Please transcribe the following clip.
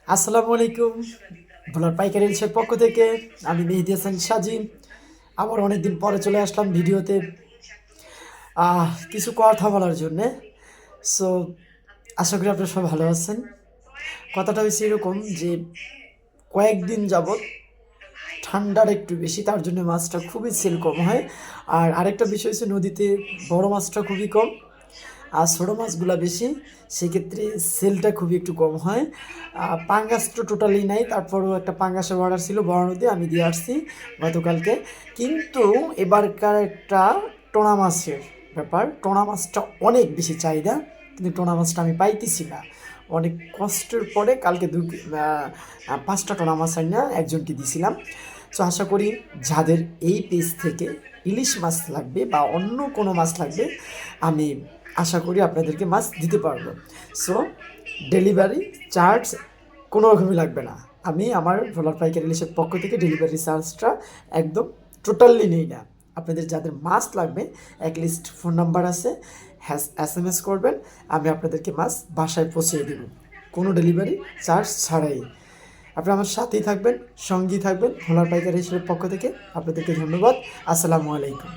আসসালামু আলাইকুম। ভোলার পাইকারি ইলিশের পক্ষ থেকে আমি মেহেদি হাসান সাজি। আবার অনেকদিন পরে চলে আসলাম ভিডিওতে কিছু কথা বলার জন্যে। সো আশা করি আপনারা সবাই ভালো আছেন। কথাটা হয়েছে এরকম যে কয়েকদিন যাবৎ ঠান্ডার একটু বেশি, তার জন্য মাছটা খুবই সেল কম হয়। আর আরেকটা বিষয় হচ্ছে নদীতে বড় মাছটা খুবই কম আর ছোটো মাছগুলা বেশি, সেক্ষেত্রে সেলটা খুবই একটু কম হয়। পাঙ্গাস তো টোটালি নাই, তারপরেও একটা পাঙ্গাসের অর্ডার ছিল বড় নদী, আমি দিয়ে আসছি গতকালকে। কিন্তু এবারকার একটা টোনা মাছের ব্যাপার, টোনা মাছটা অনেক বেশি চাহিদা, কিন্তু টোনা মাছটা আমি পাইতেছি না। অনেক কষ্টের পরে কালকে 5টা টোনা মাছ আনিয়া একজনকে দিছিলাম। সো আশা করি যাদের এই পেজ থেকে ইলিশ মাছ লাগবে বা অন্য কোনো মাছ লাগবে, আমি আশা করি আপনাদেরকে মাছ দিতে পারবো। সো ডেলিভারি চার্জ কোনো রকমই লাগবে না। আমি আমার ভোলার পাইকারি ইলিশের পক্ষ থেকে ডেলিভারি চার্জটা একদম টোটালি নিই না। আপনাদের যাদের মাছ লাগবে এক লিস্ট ফোন নাম্বার আছে, SMS করবেন, আমি আপনাদেরকে মাছ বাসায় পৌঁছে দেব কোনো ডেলিভারি চার্জ ছাড়াই। আপনারা আমার সাথেই থাকবেন, সঙ্গী থাকবেন ভোলার পাইকারি ইলিশের পক্ষ থেকে। আপনাদেরকে ধন্যবাদ। আসসালামু আলাইকুম।